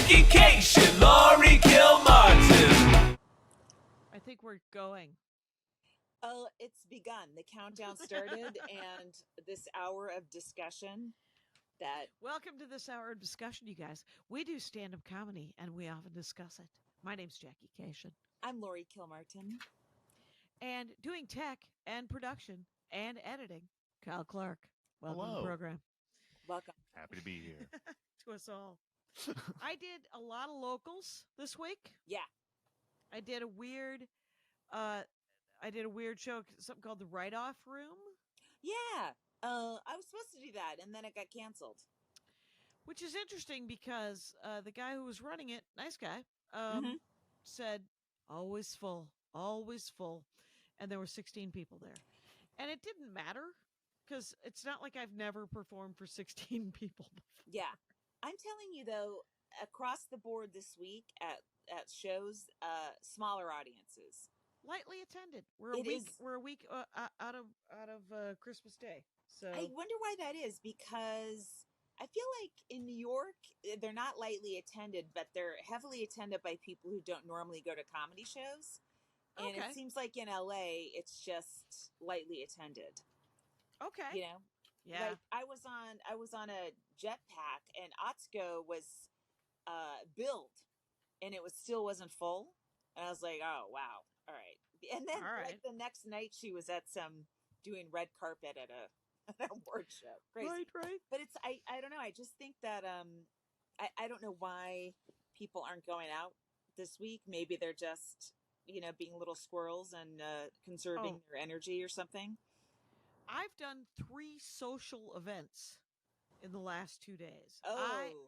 Jackie Cation, Laurie Kilmartin. I think we're going. Oh, it's begun. The countdown started, and this hour of discussion that. Welcome to this hour of discussion, you guys. We do stand-up comedy, and we often discuss it. My name's Jackie Cation. I'm Laurie Kilmartin. And doing tech and production and editing, Kyle Clark. Welcome to Hello. the program. Welcome. Happy to be here. To us all. I did a lot of locals this week. Yeah. I did a weird show, something called the Write-Off Room. Yeah. I was supposed to do that, and then it got canceled. Which is interesting because the guy who was running it, nice guy, said, always full. And there were 16 people there. And it didn't matter because it's not like I've never performed for 16 people before. Yeah. I'm telling you, though, across the board this week at shows, smaller audiences. Lightly attended. We're a week out of Christmas Day. So I wonder why that is, because I feel like in New York, they're not lightly attended, but they're heavily attended by people who don't normally go to comedy shows. And Okay. it seems like in LA, it's just lightly attended. Okay. You know? Yeah. Like I was on a jetpack, and Otsko was billed, and it still wasn't full. And I was like, oh wow, all right. And then like the next night, she was at doing red carpet at an award show. Crazy. Right. But it's I don't know. I just think that I don't know why people aren't going out this week. Maybe they're just being little squirrels and conserving their energy or something. I've done 3 social events in the last 2 days.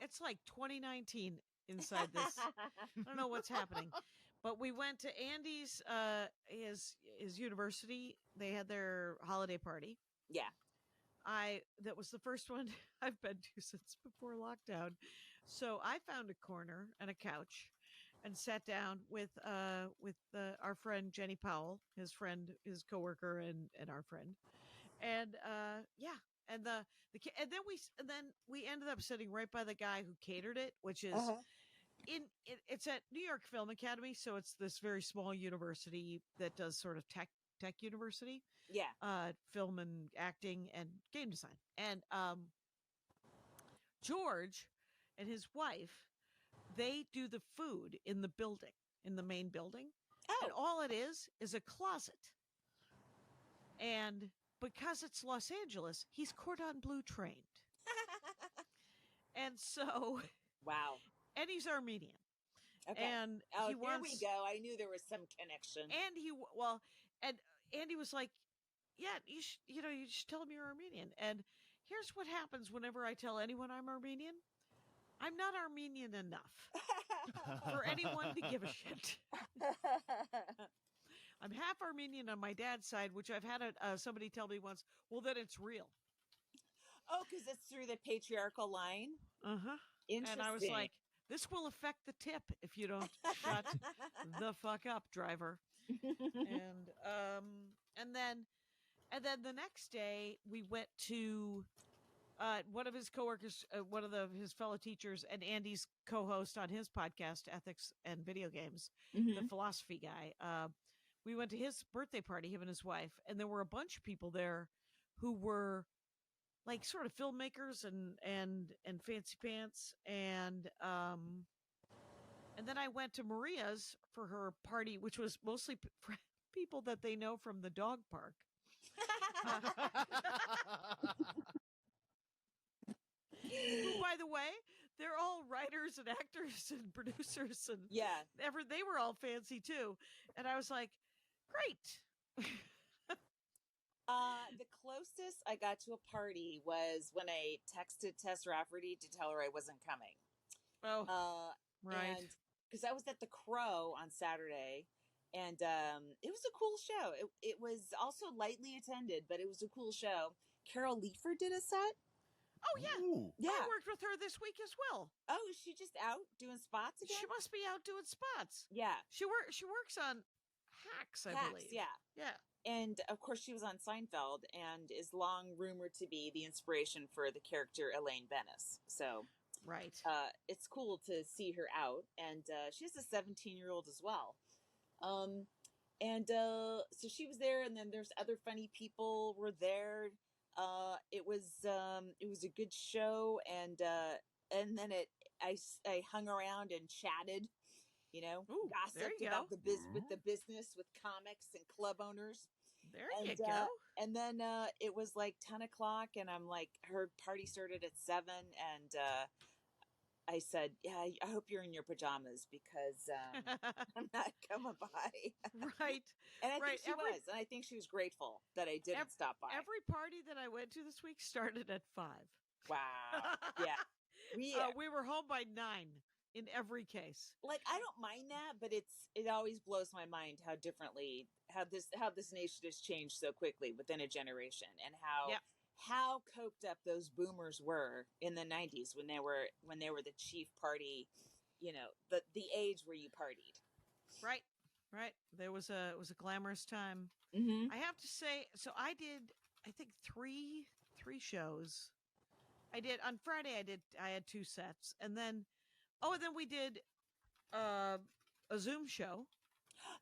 It's like 2019 inside this. I don't know what's happening. But we went to Andy's, his university. They had their holiday party. Yeah. That was the first one I've been to since before lockdown. So I found a corner and a couch and sat down with our friend Jenny Powell, his coworker and our friend. And and then we ended up sitting right by the guy who catered it, which is it's at New York Film Academy, so it's this very small university that does sort of tech university. Yeah. Film and acting and game design. And George and his wife, they do the food in the building, in the main building. Oh. And all it is a closet. And because it's Los Angeles, he's cordon bleu trained. And so... Wow. And he's Armenian. Okay. And here we go. I knew there was some connection. And Andy was like, yeah, you should tell him you're Armenian. And here's what happens whenever I tell anyone I'm Armenian. I'm not Armenian enough for anyone to give a shit. I'm half Armenian on my dad's side, which I've had somebody tell me once, well, then it's real. Oh, because it's through the patriarchal line? Uh-huh. Interesting. And I was like, this will affect the tip if you don't shut the fuck up, driver. And then the next day we went to one of his coworkers, one of his fellow teachers, and Andy's co-host on his podcast, Ethics and Video Games, the philosophy guy. We went to his birthday party, him and his wife, and there were a bunch of people there who were like sort of filmmakers and fancy pants, and then I went to Maria's for her party, which was mostly people that they know from the dog park. Who, by the way, they're all writers and actors and producers, and they were all fancy too. And I was like, great. The closest I got to a party was when I texted Tess Rafferty to tell her I wasn't coming. Oh, right. And because I was at the Crow on Saturday, and it was a cool show. It was also lightly attended, but it was a cool show. Carol Leifer did a set. Oh, yeah. Ooh. Yeah. I worked with her this week as well. Oh, is she just out doing spots again? She must be out doing spots. Yeah. She works on Hacks, I believe. Yeah. Yeah. And, of course, she was on Seinfeld and is long rumored to be the inspiration for the character Elaine Bennis. So, Right. It's cool to see her out, and she has a 17-year-old as well. So she was there, and then there's other funny people were there. It was a good show, and then I hung around and chatted, Ooh, gossiped about the business with comics and club owners. There you go. And then it was like 10 o'clock, and I'm like, her party started at 7, and I said, yeah, I hope you're in your pajamas because I'm not coming by. Right. And I think she was. And I think she was grateful that I didn't stop by. Every party that I went to this week started at 5. Wow. Yeah. We were home by 9 in every case. Like, I don't mind that, but it always blows my mind how differently, how this nation has changed so quickly within a generation, and how coked up those boomers were in the 90s when they were the chief party, the age where you partied. Right. It was a glamorous time. Mm-hmm. I have to say, so I did, I think three shows. I did on Friday. I had 2 sets, and then we did a Zoom show.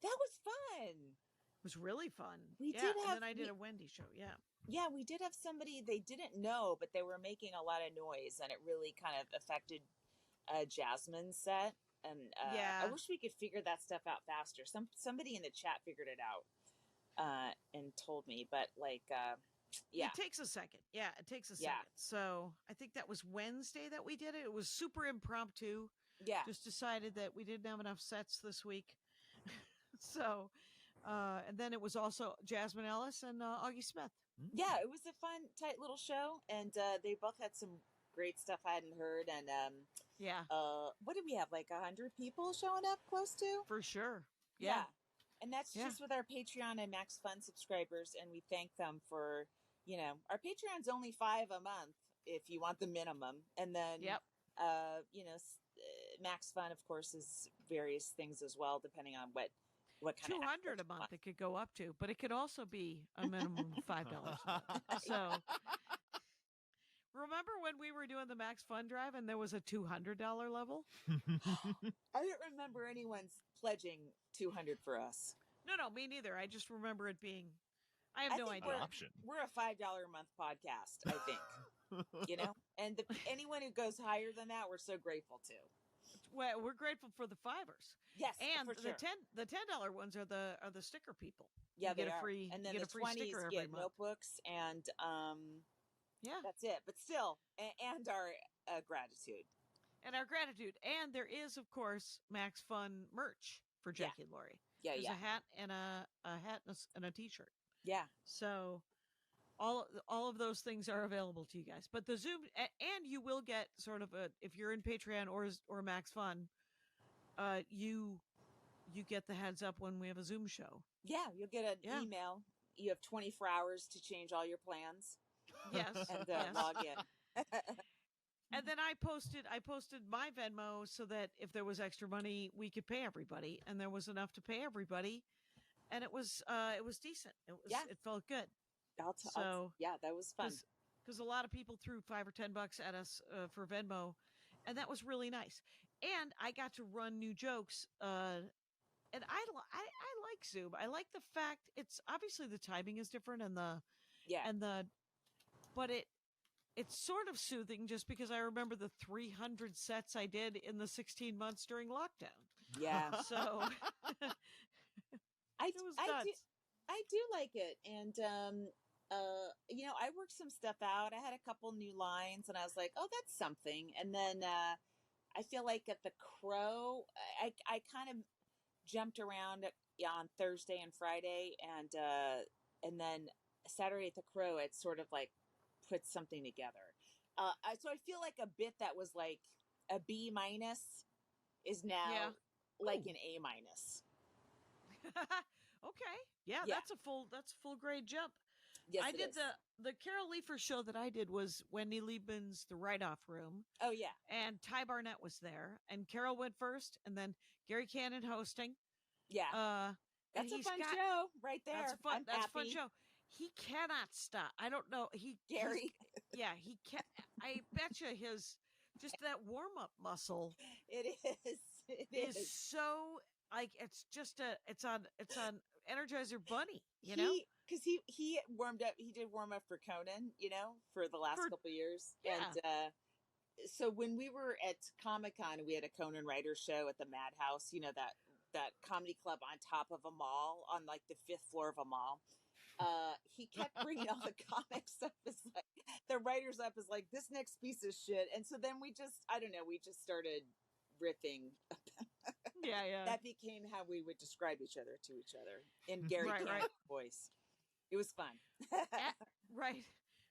That was fun. It was really fun. We did have, and then I did a Wendy show. Yeah. Yeah, we did have somebody they didn't know, but they were making a lot of noise, and it really kind of affected Jasmine's set. And I wish we could figure that stuff out faster. Somebody in the chat figured it out and told me, but yeah. It takes a second. Yeah, it takes a second. Yeah. So I think that was Wednesday that we did it. It was super impromptu. Yeah. Just decided that we didn't have enough sets this week. So, and then it was also Jasmine Ellis and Augie Smith. Yeah, it was a fun, tight little show. And they both had some great stuff I hadn't heard. And what did we have? Like 100 people showing up close to? For sure. Yeah. And that's just with our Patreon and Max Fun subscribers. And we thank them for, our Patreon's only $5 a month if you want the minimum. And then, Max Fun, of course, is various things as well, depending on what kind of $200 a month it could go up to, but it could also be a minimum of $5 a month. So remember when we were doing the Max Fun Drive and there was a $200 level? I don't remember anyone's pledging $200 for us. No, me neither. I just remember it being. I have no idea. We're a $5 a month podcast, I think. And anyone who goes higher than that, we're so grateful to. Well, we're grateful for the $5s. Yes, and for sure. the $10 ones are the sticker people. Yeah, you get a free, and then you the get a free 20s sticker every get month. notebooks, and that's it. But still, and our gratitude. And our gratitude, and there is, of course, Max Fun merch for Jackie and Laurie. Yeah, There's a hat and a t-shirt. Yeah. So all of those things are available to you guys. But the Zoom, and you will get sort of if you're in Patreon or Max Fun, you get the heads up when we have a Zoom show. Yeah, you'll get an email. You have 24 hours to change all your plans. Yes. And log in. And then I posted my Venmo so that if there was extra money, we could pay everybody, and there was enough to pay everybody, and it was decent. It felt good. That was fun. Because a lot of people threw $5 or $10 at us for Venmo, and that was really nice. And I got to run new jokes. And I like Zoom. I like the fact it's obviously the timing is different but it's sort of soothing just because I remember the 300 sets I did in the 16 months during lockdown. Yeah. So I do like it. And, I worked some stuff out. I had a couple new lines and I was like, oh, that's something. And then, I feel like at the Crow, I kind of jumped around on Thursday and Friday and then Saturday at the Crow, it sort of like put something together. So I feel like a bit that was like a B- is now like an A-. Okay. Yeah, that's a full grade jump. Yes, I did the Carol Leifer show that I did was Wendy Liebman's The Write-Off Room. Oh yeah. And Ty Barnett was there, and Carol went first, and then Gary Cannon hosting. Yeah. That's a fun show right there. That's a fun show. He cannot stop. I don't know. Gary. He can't. I bet you just that warm up muscle. It is. It is so like it's on Energizer Bunny, you know? Because he warmed up. He did warm up for Conan, for the last couple of years. Yeah. And so when we were at Comic-Con, we had a Conan writer show at the Madhouse, that comedy club on top of a mall, on like the 5th floor of a mall. He kept bringing all the comics up as like the writers up as like this next piece of shit. And so then we just started riffing. Yeah. That became how we would describe each other to each other in Gary Camp's voice. It was fun. Right.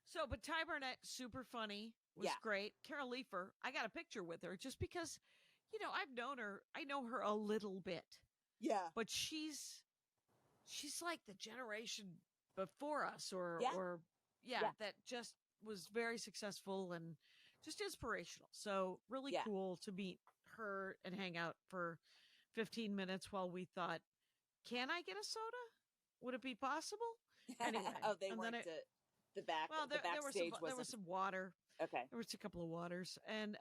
So, but Ty Barnett, super funny, was great. Carol Leifer, I got a picture with her just because, I've known her. I know her a little bit. Yeah. But she's like the generation before us or that just was very successful and just inspirational. So really cool to meet her and hang out for 15 minutes while we thought, can I get a soda? Would it be possible? Anyway. They weren't the back. Well, the backstage there was some water. Okay. There was a couple of waters. And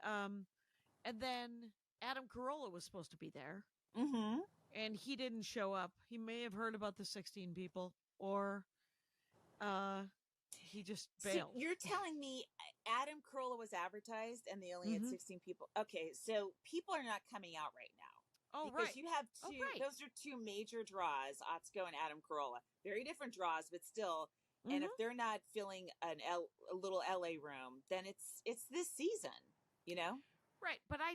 then Adam Carolla was supposed to be there. Mm-hmm. And he didn't show up. He may have heard about the 16 people, or he just bailed. So you're telling me Adam Carolla was advertised and they only had 16 people? Okay, so people are not coming out right now. Oh, because right. you have two. Those are two major draws, Otsko and Adam Carolla. Very different draws, but still. And if they're not filling a little LA room, then it's this season, Right, but I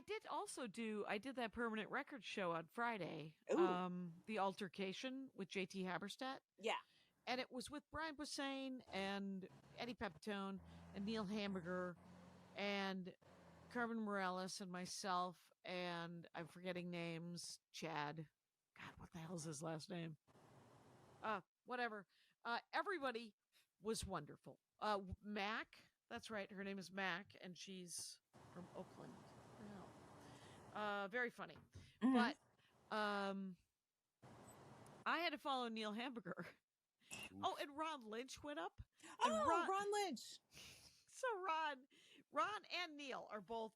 did that permanent record show on Friday. Ooh. The Altercation with JT Haberstadt. Yeah. And it was with Brian Posehn and Eddie Pepitone and Neil Hamburger and Carmen Morales and myself, and I'm forgetting names, Chad. God, what the hell's his last name? Whatever. Everybody was wonderful. Mac, that's right, her name is Mac, and she's from Oakland. Very funny. Mm-hmm. But I had to follow Neil Hamburger. Oh, and Ron Lynch went up. And Ron Lynch. So Ron and Neil are both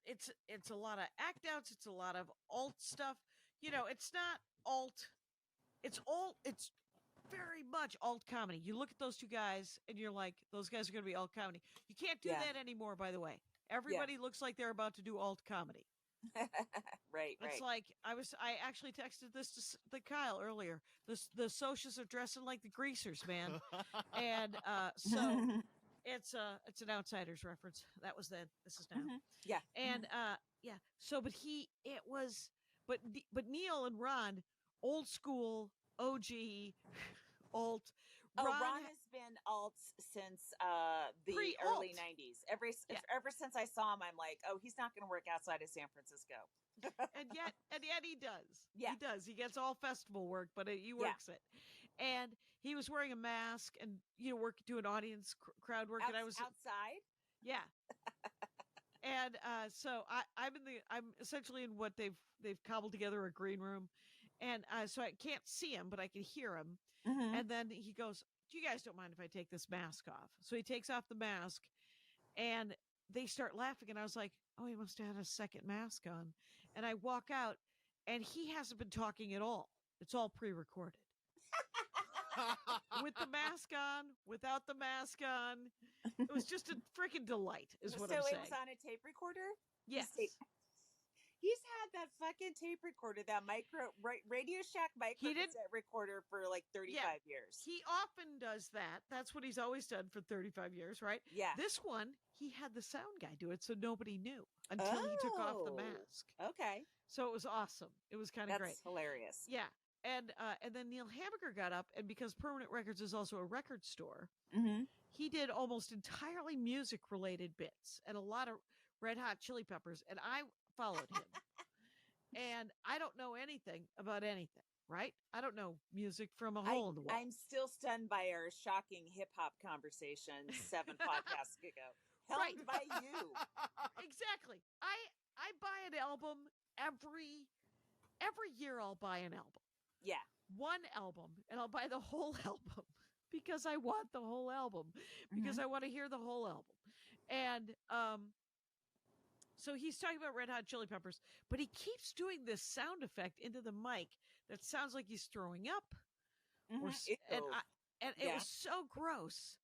it's a lot of act outs, it's a lot of alt stuff. It's not alt. It's very much alt comedy. You look at those two guys and you're like, those guys are going to be alt comedy. You can't do that anymore, by the way. Everybody looks like they're about to do alt comedy. Right. It's like I actually texted this to Kyle earlier. The socials are dressing like the greasers, man. And so it's an Outsiders reference. That was then. This is now. Mm-hmm. Yeah. And So, but Neil and Ron, old school OG alt. Ron has been alt since the early 90s. Ever since I saw him, I'm like, he's not going to work outside of San Francisco. and yet he does. Yeah. He does. He gets all festival work, but he works it. And he was wearing a mask and doing audience crowd work. And I was outside. Yeah. And so I'm essentially in what they've cobbled together a green room, and so I can't see him, but I can hear him. Mm-hmm. And then he goes, "You guys don't mind if I take this mask off?" So he takes off the mask, and they start laughing. And I was like, "Oh, he must have had a second mask on." And I walk out, and he hasn't been talking at all. It's all pre-recorded. With the mask on, without the mask on. It was just a freaking delight, is what I'm saying. So it was on a tape recorder? Yes. He's had that fucking tape recorder, that Radio Shack micro cassette recorder for like 35 years. He often does that. That's what he's always done for 35 years, right? Yeah. This one, he had the sound guy do it, so nobody knew until he took off the mask. Okay. So it was awesome. It was kind of great. That's hilarious. Yeah. And then Neil Hamburger got up, and because Permanent Records is also a record store, he did almost entirely music-related bits and a lot of Red Hot Chili Peppers, and I followed him. And I don't know anything about anything, right? I don't know music from a hole in the wall. I'm still stunned by our shocking hip-hop conversation 7 podcasts ago. Helmed by you. Exactly. I buy an album every year. I'll buy an album. Yeah. One album, and I'll buy the whole album because I want the whole album, because I want to hear the whole album. And So he's talking about Red Hot Chili Peppers, but he keeps doing this sound effect into the mic that sounds like he's throwing up. And it was so gross.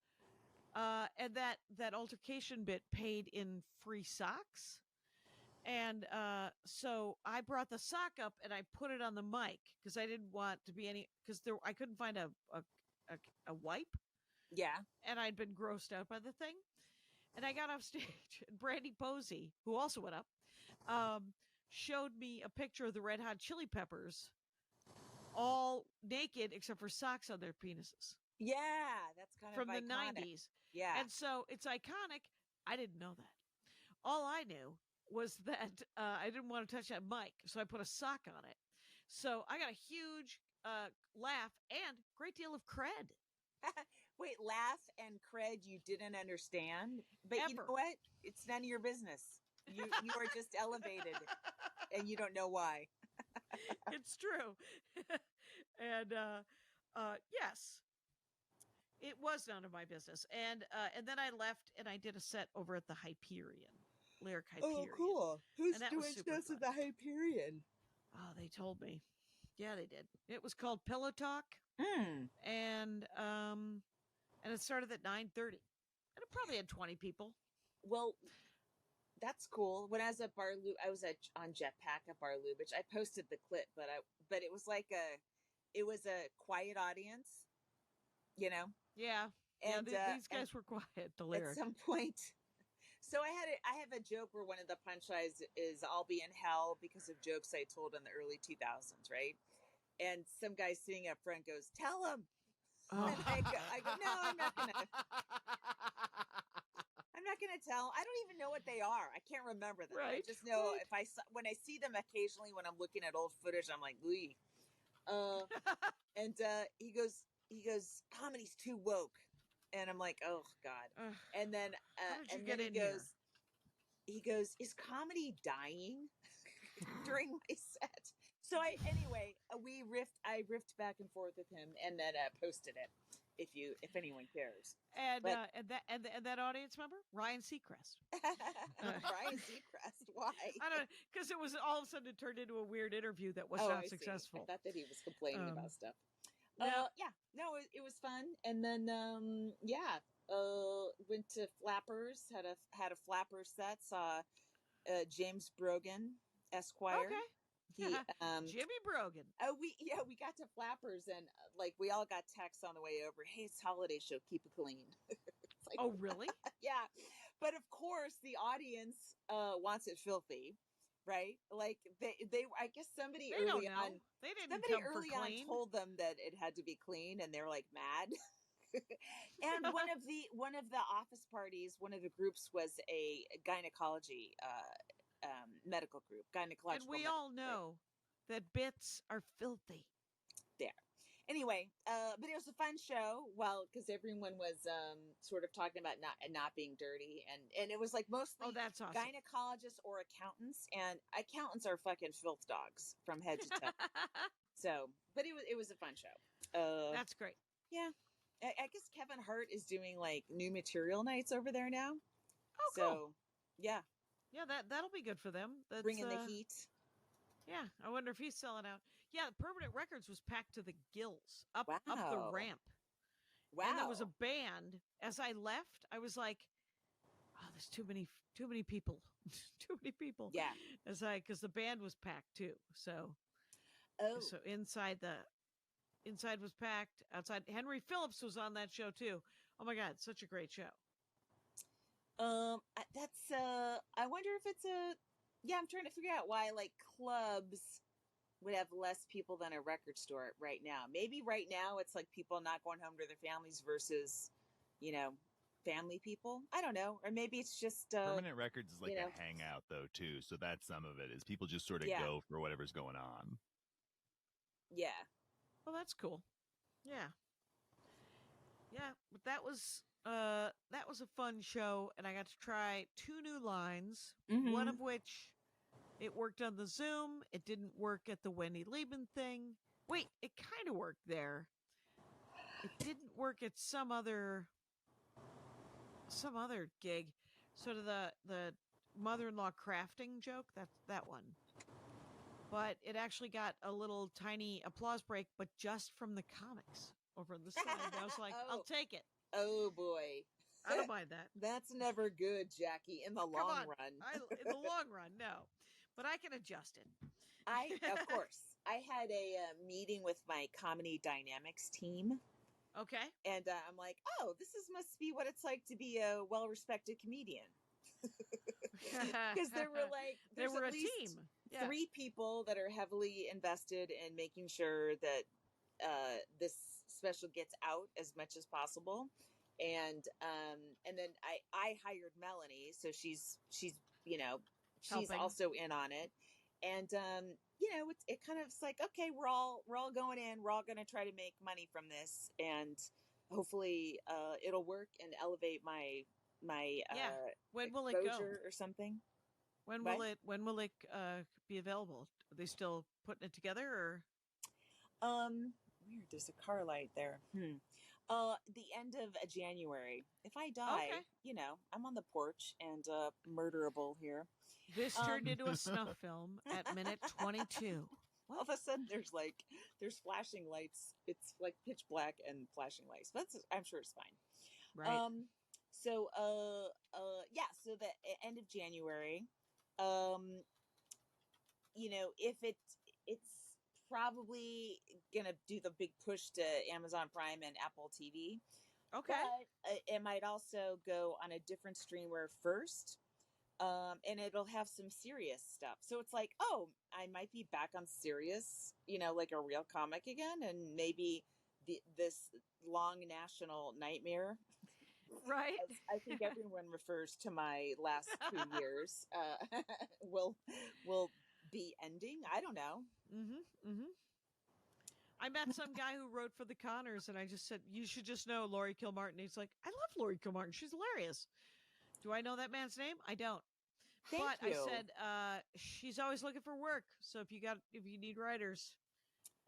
And that altercation bit paid in free socks. And so I brought the sock up and I put it on the mic because I didn't want to be I couldn't find a wipe. Yeah. And I'd been grossed out by the thing. And I got off stage, and Brandy Posey, who also went up, showed me a picture of the Red Hot Chili Peppers, all naked except for socks on their penises. Yeah, that's kind from of the iconic. 90s. Yeah. And so it's iconic. I didn't know that. All I knew was that I didn't want to touch that mic, so I put a sock on it. So I got a huge laugh and great deal of cred. Wait, laugh and cred you didn't understand, but Ever. You know what? It's none of your business. You are just elevated, and you don't know why. It's true. And yes, it was none of my business. And then I left and I did a set over at the Hyperion, Lyric Hyperion. Oh, cool! Who's And that doing was super shows at the Hyperion? Oh, they told me. Yeah, they did. It was called Pillow Talk. And it started at 9:30. And it probably had 20 people. Well, that's cool. When I was at Bar I was on Jetpack at Bar Lubitsch. I posted the clip, but it was like it was a quiet audience, you know? Yeah. And these guys were quiet, the Lyric. At some point. So I have a joke where one of the punchlines is I'll be in hell because of jokes I told in the early 2000s, right? And some guy sitting up front goes, "Tell him." Oh. And I go, "No, I'm not gonna tell. I don't even know what they are. I can't remember them. Right, I just know when I see them occasionally when I'm looking at old footage, I'm like, "Lee." And he goes, "Comedy's too woke." And I'm like, "Oh God." And then he goes, "Is comedy dying?" during my set. So I riffed back and forth with him and then posted it if anyone cares. And that audience member, Ryan Seacrest. Ryan Seacrest, why? I don't know, because it was all of a sudden it turned into a weird interview that was not successful. I thought that he was complaining about stuff. It was fun. And then went to Flappers, had a Flapper set, saw James Brogan, Esquire. Okay. Jimmy Brogan. We got to Flappers and we all got texts on the way over. "Hey, it's holiday show. Keep it clean." Like, oh, really? Yeah. But of course the audience wants it filthy, right? Like they I guess somebody they early on they didn't somebody come early for on clean. told them that it had to be clean and they're like mad. And one of the office parties, one of the groups was a gynecology medical group, gynecological. And we all know that bits are filthy. There. Anyway, but it was a fun show. Well, because everyone was sort of talking about not being dirty, and it was like mostly that's awesome. Gynecologists or accountants, and accountants are fucking filth dogs from head to toe. So, but it was a fun show. That's great. Yeah, I guess Kevin Hart is doing like new material nights over there now. Oh, so, cool. Yeah. Yeah, that'll be good for them. That's, bringing the heat. Yeah, I wonder if he's selling out. Yeah, Permanent Records was packed to the gills up the ramp. Wow! And there was a band. As I left, I was like, "Oh, there's too many people, too many people." Yeah, because the band was packed too. So, so inside was packed. Outside, Henry Phillips was on that show too. Oh my God, such a great show. That's I wonder if it's I'm trying to figure out why like clubs would have less people than a record store right now. Maybe right now it's like people not going home to their families versus, family people. I don't know. Or maybe it's just Permanent Records is like a hangout though too. So that's some of it is people just sort of go for whatever's going on. Yeah. Well, that's cool. Yeah. Yeah, but that was a fun show, and I got to try 2 new lines, one of which it worked on the Zoom. It didn't work at the Wendy Lieben thing. Wait, it kind of worked there. It didn't work at some other gig. Sort of the mother-in-law crafting joke. That's that one. But it actually got a little tiny applause break, but just from the comics over on the side. I was like, I'll take it. Oh boy. I don't mind that. That's never good, Jackie, in the long run. In the long run, no. But I can adjust it. Of course. I had a meeting with my comedy dynamics team. Okay. And I'm like, oh, must be what it's like to be a well-respected comedian. Because there were a team. Yeah. 3 people that are heavily invested in making sure that this special gets out as much as possible. And then I hired Melanie, so she's helping. Also in on it. And it kind of it's like, okay, we're all going in, we're all going to try to make money from this, and hopefully it'll work and elevate my when will it go or something. When will it be available? Are they still putting it together, or weird, there's a car light there. The end of January. If I die, I'm on the porch and murderable here. This turned into a snuff film at minute 22. All of a sudden, there's flashing lights. It's like pitch black and flashing lights. But I'm sure it's fine. Right. So the end of January. If it's probably gonna do the big push to Amazon Prime and Apple TV. Okay. But it might also go on a different streamer first. And it'll have some serious stuff. So it's like, oh, I might be back on serious, like a real comic again, and maybe this long national nightmare. Right. I think everyone refers to my last 2 years will be ending. I don't know. I met some guy who wrote for the Connors, and I just said, you should just know Laurie Kilmartin. He's like, I love Laurie Kilmartin. She's hilarious. Do I know that man's name? I don't. Thank you. I said, she's always looking for work. So if you need writers,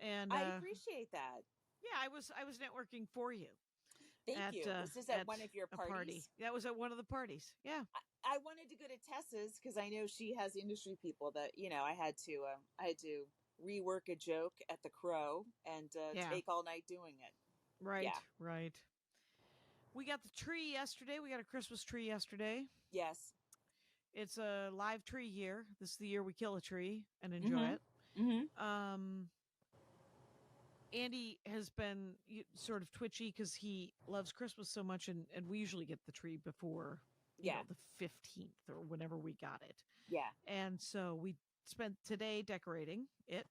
and I appreciate that. Yeah, I was networking for you. Thank you. Was this at one of your parties? Party. That was at one of the parties. Yeah. I wanted to go to Tessa's because I know she has industry people that I had to rework a joke at the Crow and take all night doing it. Right. Yeah. Right. We got the tree yesterday. We got a Christmas tree yesterday. Yes. It's a live tree year. This is the year we kill a tree and enjoy it. Andy has been sort of twitchy because he loves Christmas so much, and we usually get the tree before the 15th or whenever we got it. Yeah. And so we spent today decorating it.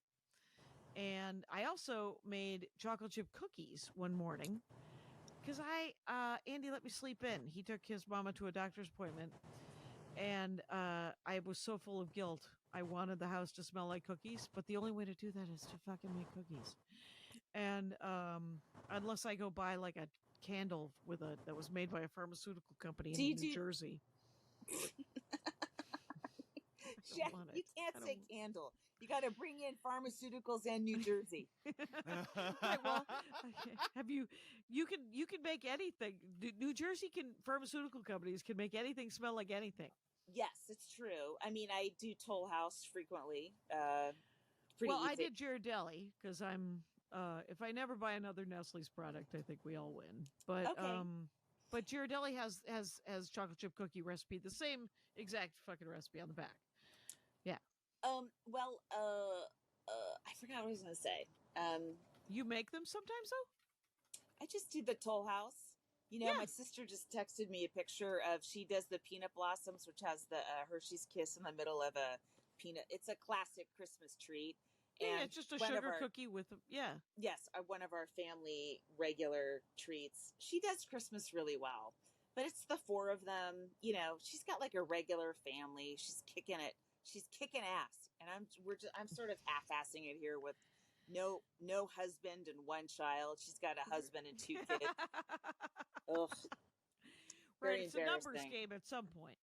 And I also made chocolate chip cookies one morning because Andy let me sleep in. He took his mama to a doctor's appointment, and I was so full of guilt. I wanted the house to smell like cookies, but the only way to do that is to fucking make cookies. And unless I go buy like a candle that was made by a pharmaceutical company in New Jersey. Jeff, you can't say candle. You got to bring in pharmaceuticals and New Jersey. Right, well, you can make anything. New Jersey pharmaceutical companies can make anything smell like anything. Yes, it's true. I mean, I do Toll House frequently. Well, easy. I did Ghirardelli because I'm. If I never buy another Nestle's product, I think we all win. But okay. But Ghirardelli has chocolate chip cookie recipe, the same exact fucking recipe on the back. Yeah. Well, I forgot what I was going to say. You make them sometimes, though? I just do the Toll House. My sister just texted me a picture of, she does the peanut blossoms, which has the Hershey's Kiss in the middle of a peanut. It's a classic Christmas treat. And it's just a sugar cookie with, Yes, one of our family regular treats. She does Christmas really well, but it's the 4 of them. She's got like a regular family. She's kicking it. She's kicking ass, and I'm sort of half-assing it here with no husband and 1 child. She's got a husband and 2 kids. Ugh. Right, it's a numbers game at some point.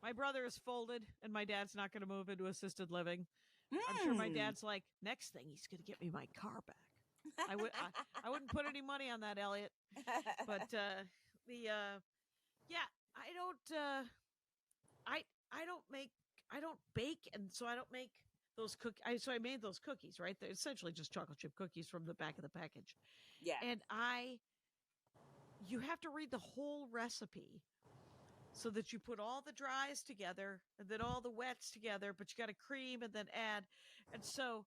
My brother is folded, and my dad's not going to move into assisted living. I'm sure my dad's like, next thing, he's going to get me my car back. I wouldn't put any money on that, Elliot. But Yeah, I don't. I don't bake, and so I don't make those so I made those cookies, right? They're essentially just chocolate chip cookies from the back of the package. Yeah. And you have to read the whole recipe so that you put all the dries together and then all the wets together, but you got to cream and then add. And so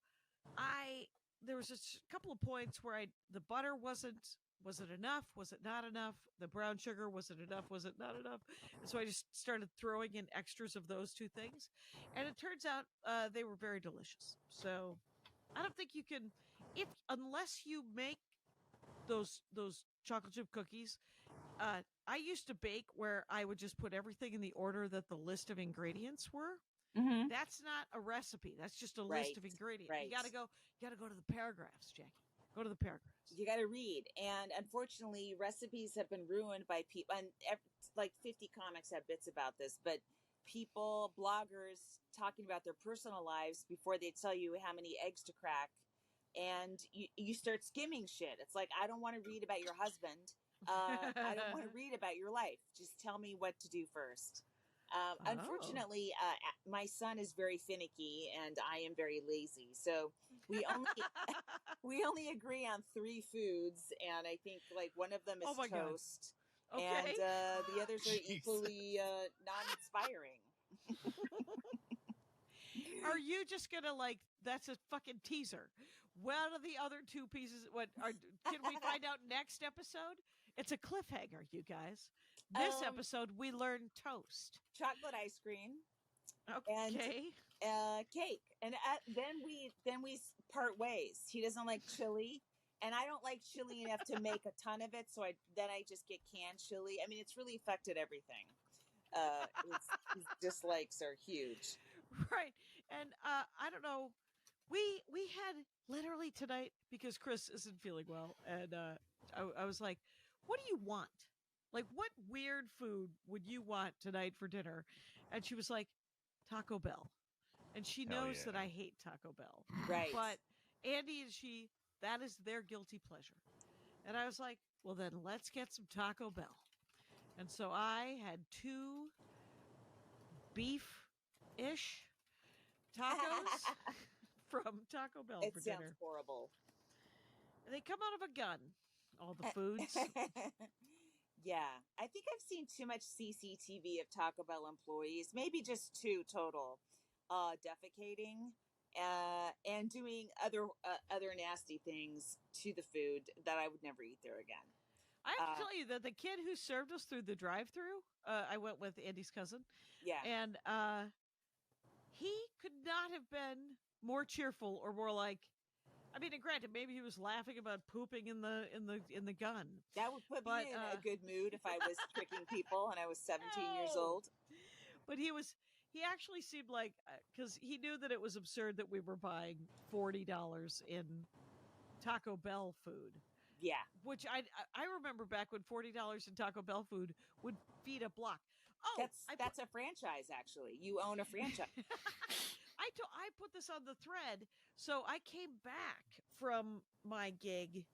there was a couple of points where the butter was it enough? Was it not enough? The brown sugar, was it enough? Was it not enough? And so I just started throwing in extras of those two things. And it turns out they were very delicious. So I don't think you can, unless you make those chocolate chip cookies. I used to bake where I would just put everything in the order that the list of ingredients were. Mm-hmm. That's not a recipe. That's just a list of ingredients. Right. You got to go to the paragraphs, Jackie. Go to the paragraphs. You got to read. And unfortunately, recipes have been ruined by people. And like 50 comics have bits about this, but people, bloggers, talking about their personal lives before they tell you how many eggs to crack. And you start skimming shit. It's like, I don't want to read about your husband. I don't want to read about your life. Just tell me what to do first. Unfortunately, my son is very finicky and I am very lazy. So we only agree on 3 foods. And I think like one of them is toast. Okay. And the others are equally non-inspiring. Are you just going to that's a fucking teaser. What are the other 2 pieces? Can we find out next episode? It's a cliffhanger, you guys. This episode, we learn toast. Chocolate ice cream. Okay. And cake. And then we part ways. He doesn't like chili. And I don't like chili enough to make a ton of it. So I just get canned chili. I mean, it's really affected everything. His dislikes are huge. Right. And I don't know. We had literally tonight, because Chris isn't feeling well, and I was like, what do you want? Like, what weird food would you want tonight for dinner? And she was like, Taco Bell. And she knows that I hate Taco Bell. Right. But Andy and that is their guilty pleasure. And I was like, well, then let's get some Taco Bell. And so I had 2 beef-ish tacos from Taco Bell for dinner. It sounds horrible. They come out of a gun, all the foods. Yeah. I think I've seen too much CCTV of Taco Bell employees, maybe just 2 total, defecating and doing other nasty things to the food that I would never eat there again. I have to tell you that the kid who served us through the drive-thru, I went with Andy's cousin. Yeah. And he could not have been more cheerful or more like, I mean, and granted, maybe he was laughing about pooping in the gun. That would put me in a good mood if I was tricking people and I was 17 years old. But he actually seemed like, because he knew that it was absurd that we were buying $40 in Taco Bell food. Yeah. Which I remember back when $40 in Taco Bell food would feed a block. Oh, that's a franchise, actually. You own a franchise. I put this on the thread. So I came back from my gig.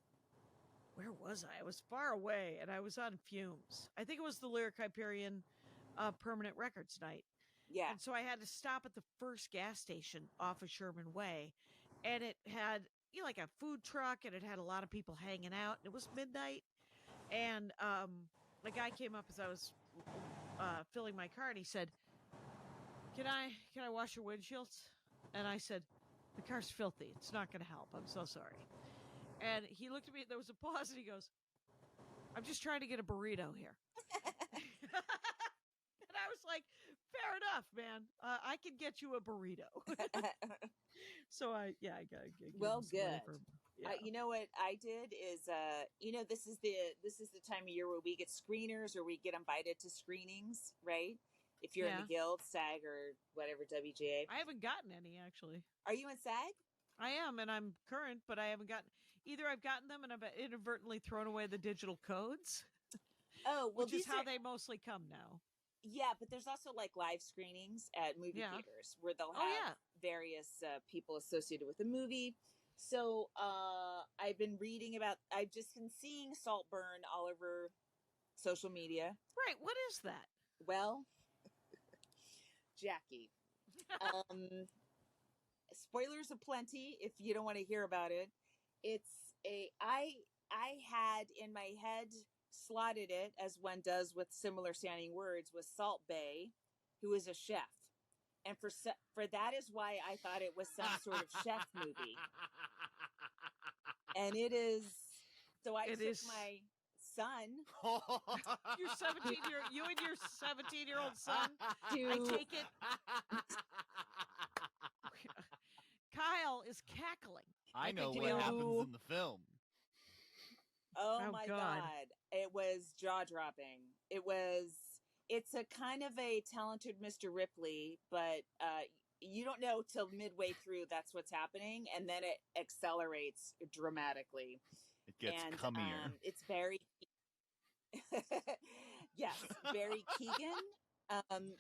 Where was I? I was far away and I was on fumes. I think it was the Lyric Hyperion Permanent Records night. Yeah. And so I had to stop at the first gas station off of Sherman Way. And it had like a food truck and it had a lot of people hanging out. It was midnight. And the guy came up as I was filling my car and he said, Can I wash your windshields? And I said, the car's filthy. It's not going to help. I'm so sorry. And he looked at me. There was a pause and he goes, I'm just trying to get a burrito here. And I was like, fair enough, man. I can get you a burrito. So I got well, good. Yeah. You know what I did is, this is the time of year where we get screeners or we get invited to screenings, right? If you're in the Guild, SAG, or whatever, WGA. I haven't gotten any, actually. Are you in SAG? I am, and I'm current, but I haven't gotten... Either I've gotten them and I've inadvertently thrown away the digital codes. Oh, well, which is how they mostly come now. Yeah, but there's also like live screenings at movie theaters where they'll have various people associated with the movie. So I've just been seeing Saltburn all over social media. Right. What is that? Well, Jackie, spoilers aplenty if you don't want to hear about it. I had in my head slotted it as one does with similar sounding words with Salt Bae, who is a chef. And for that is why I thought it was some sort of chef movie. And it is. So I took my son. Your 17-year, you and your 17-year-old son. I take it. Kyle is cackling. I know what happens in the film. Oh my God. It was jaw-dropping. It's a kind of a talented Mr. Ripley, but you don't know till midway through that's what's happening, and then it accelerates dramatically. It gets cummier. It's very... yes, Barry Keoghan.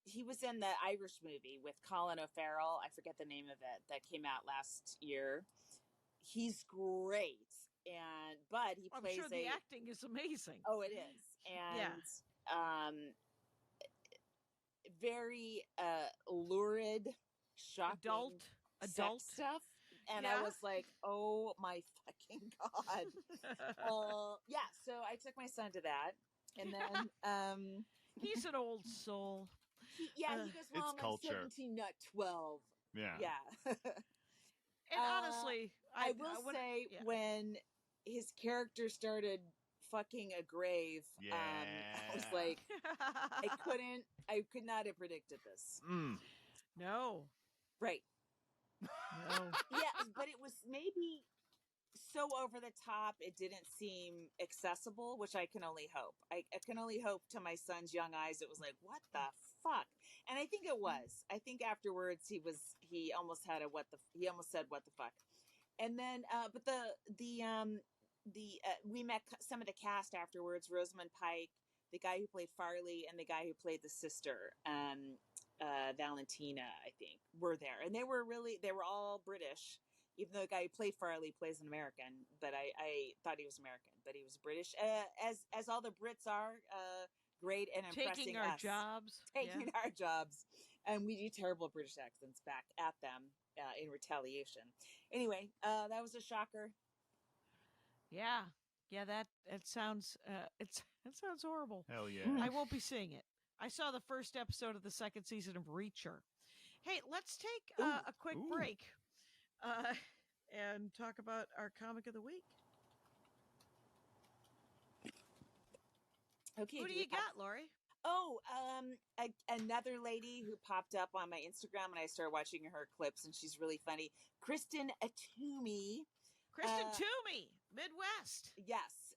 He was in the Irish movie with Colin O'Farrell. I forget the name of it, that came out last year. He's great. But he plays the acting is amazing. Oh, it is. And very lurid, shocking adult stuff. And I was like, oh my fucking God. So I took my son to that. And then he's an old soul. He goes, Mom, I'm 17, not 12. Yeah. And honestly, I will say when his character started fucking a grave, I was like, I could not have predicted this. No. Right. No. Yeah, but it was maybe so over the top, it didn't seem accessible, which I can only hope. I can only hope to my son's young eyes it was like, what the fuck? And I think it was. I think afterwards he almost said what the fuck. And then but we met some of the cast afterwards, Rosamund Pike, the guy who played Farley, and the guy who played the sister, Valentina, I think, were there. And they were all British. Even though the guy who played Farley plays an American, but I thought he was American, but he was British, as all the Brits are, great and impressing taking our jobs, our jobs, and we do terrible British accents back at them in retaliation. Anyway, that was a shocker. Yeah, that sounds it sounds horrible. Hell yeah! I won't be seeing it. I saw the first episode of the second season of Reacher. Hey, let's take a quick break. And talk about our comic of the week. Okay. Who do you got, Laurie? Oh, another lady who popped up on my Instagram, and I started watching her clips, and she's really funny. Kristen Toomey. Kristen Toomey, Midwest. Yes.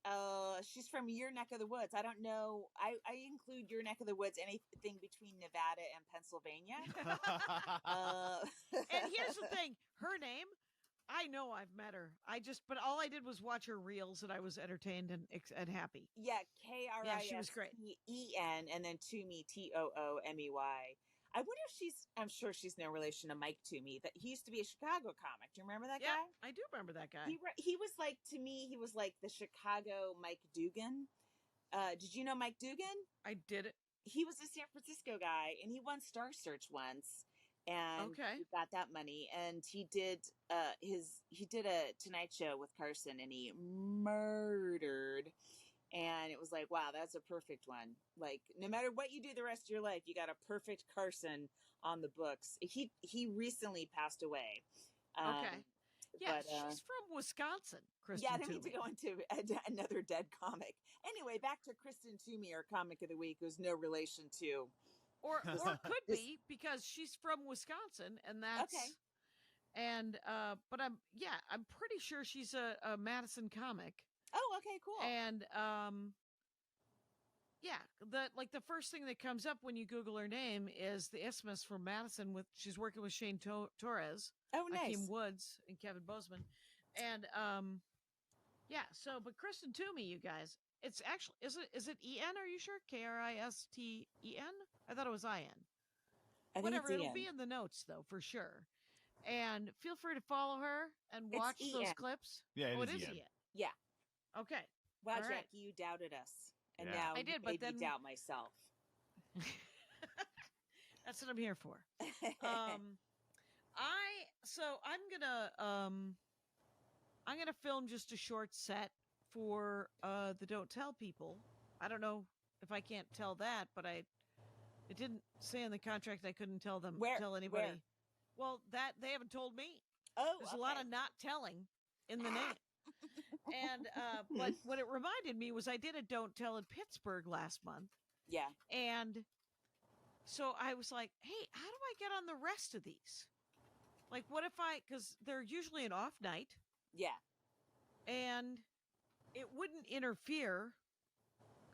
She's from your neck of the woods. I don't know. I include your neck of the woods, anything between Nevada and Pennsylvania. And here's the thing. Her name, I know I've met her. But all I did was watch her reels, and I was entertained and happy. Yeah, KRISTEN, yeah, she was great. and then Toomey, TOOMEY. I wonder if I'm sure she's no relation to Mike Toomey. That he used to be a Chicago comic. Do you remember that guy? I do remember that guy. He was like, to me, he was like the Chicago Mike Dugan. Did you know Mike Dugan? I did it. He was a San Francisco guy, and he won Star Search once. And he got that money, and he did a Tonight Show with Carson, and he murdered. And it was like, wow, that's a perfect one. Like, no matter what you do the rest of your life, you got a perfect Carson on the books. He recently passed away. Yeah, she's from Wisconsin, Kristen Yeah, I don't Toomey. need to go into another dead comic. Anyway, back to Kristen Toomey, our comic of the week, who's no relation to... Or could be, because she's from Wisconsin, and that's... Okay. And, but I'm pretty sure she's a Madison comic. Oh, okay, cool. And, the first thing that comes up when you Google her name is the Xmas from Madison. She's working with Shane Torres. Oh, nice. Hakeem Woods and Kevin Bozeman. And, but Kristen Toomey, you guys, it's actually, is it E-N? Are you sure? Kristen? I thought it was I-N. Whatever, it'll be in the notes, though, for sure. And feel free to follow her and watch those clips. Yeah, it is E-N. Yeah. Okay. Wow, All Jackie, right. you doubted us. And now I did, you but made then me doubt myself. That's what I'm here for. I'm gonna film just a short set for the Don't Tell people. I don't know if I can't tell that, but it didn't say in the contract I couldn't tell anybody. Where? Well, that they haven't told me. Oh, there's a lot of not telling in the name. And but what it reminded me was I did a Don't Tell in Pittsburgh last month. Yeah. And so I was like, hey, how do I get on the rest of these? Like, what if because they're usually an off night. Yeah. And it wouldn't interfere.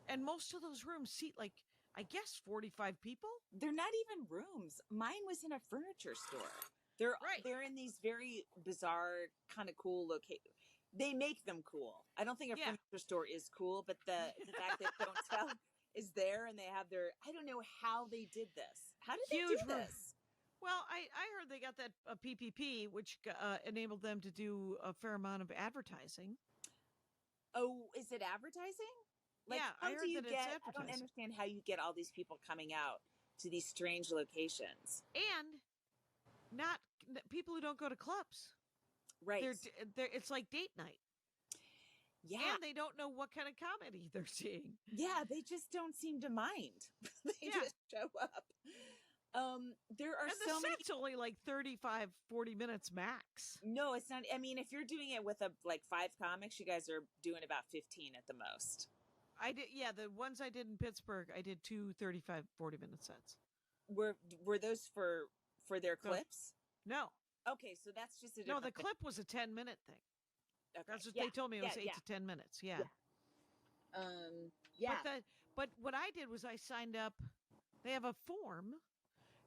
And most of those rooms seat like, I guess 45 people. They're not even rooms. Mine was in a furniture store. They're in these very bizarre, kind of cool locations. They make them cool. I don't think a furniture store is cool, but the fact that Don't Tell is there and they have I don't know how they did this. How did they do this? Well, I heard they got that PPP, which enabled them to do a fair amount of advertising. Oh, is it advertising? Like, yeah, I heard that it's advertising. I don't understand how you get all these people coming out to these strange locations. And not people who don't go to clubs. Right. It's like date night. Yeah. And they don't know what kind of comedy they're seeing. Yeah, they just don't seem to mind. They just show up. There are so many. It's only like 35, 40 minutes max. No, it's not. I mean, if you're doing it with 5 comics, you guys are doing about 15 at the most. I did. Yeah. The ones I did in Pittsburgh, I did 2 35, 40-minute sets. Were those for their clips? No. Okay. So that's just a different the clip was a 10-minute thing. Okay. That's what they told me. It was 8 to 10 minutes. Yeah. Yeah. But what I did was I signed up. They have a form,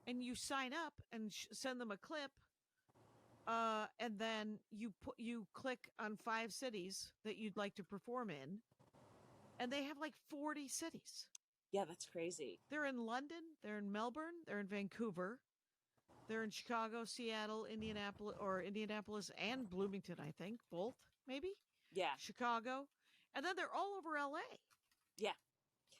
and you sign up and send them a clip. And then you click on 5 cities that you'd like to perform in, and they have like 40 cities. Yeah, that's crazy. They're in London. They're in Melbourne. They're in Vancouver. They're in Chicago, Seattle, Indianapolis, and Bloomington, I think. Both, maybe? Yeah. Chicago. And then they're all over LA. Yeah.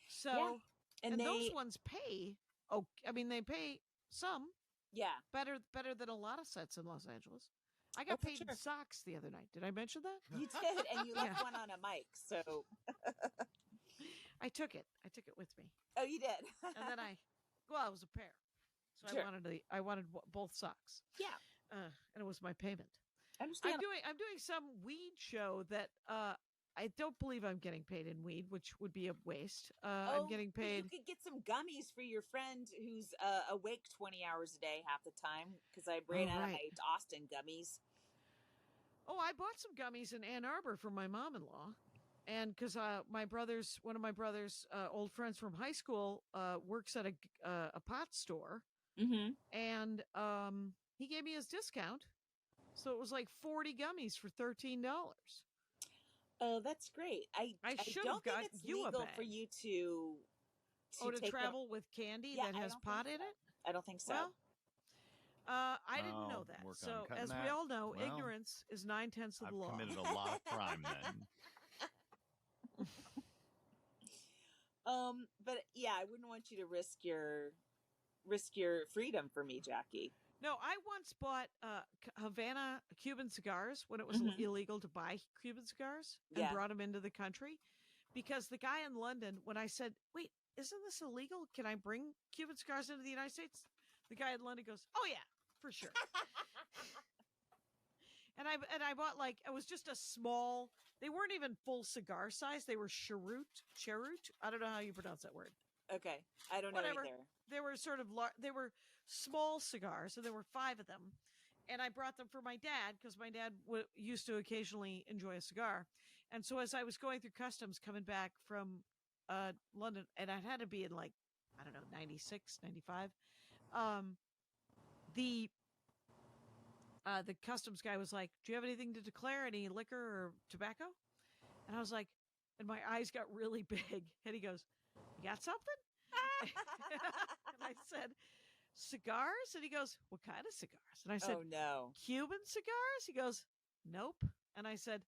So, and those ones pay. Oh, I mean, they pay some. Yeah. Better than a lot of sets in Los Angeles. I got paid in socks the other night. Did I mention that? You did, and you left one on a mic, so. I took it with me. Oh, you did? And then it was a pair. So I wanted both socks. Yeah. And it was my payment. I'm doing some weed show that I don't believe I'm getting paid in weed, which would be a waste. I'm getting paid. You could get some gummies for your friend who's awake 20 hours a day half the time, because I ran out of my Austin gummies. Oh, I bought some gummies in Ann Arbor for my mom-in-law. And because one of my brother's old friends from high school works at a pot store. Mm-hmm. And he gave me his discount. So it was like 40 gummies for $13. Oh, that's great. I don't think it's legal for you to travel with candy that has pot in it? I don't think so. Well, I didn't know that. So as we all know, ignorance is 9/10 of the law. I've committed a lot of crime then. But yeah, I wouldn't want you to risk your freedom for me, Jackie. No, I once bought Havana Cuban cigars when it was illegal to buy Cuban cigars and brought them into the country, because the guy in London, when I said, wait, isn't this illegal? Can I bring Cuban cigars into the United States? The guy in London goes, oh yeah, for sure. And I bought it was just a small, they weren't even full cigar size. They were cheroot. I don't know how you pronounce that word. Okay. I don't know either. They were they were small cigars, and there were 5 of them. And I brought them for my dad, because my dad used to occasionally enjoy a cigar. And so as I was going through customs coming back from London, and I had to be in 96, 95, the customs guy was like, do you have anything to declare, any liquor or tobacco? And I was like, and my eyes got really big, and he goes, you got something? And I said, cigars? And he goes, what kind of cigars? And I said, oh no, Cuban cigars? He goes, nope. And I said,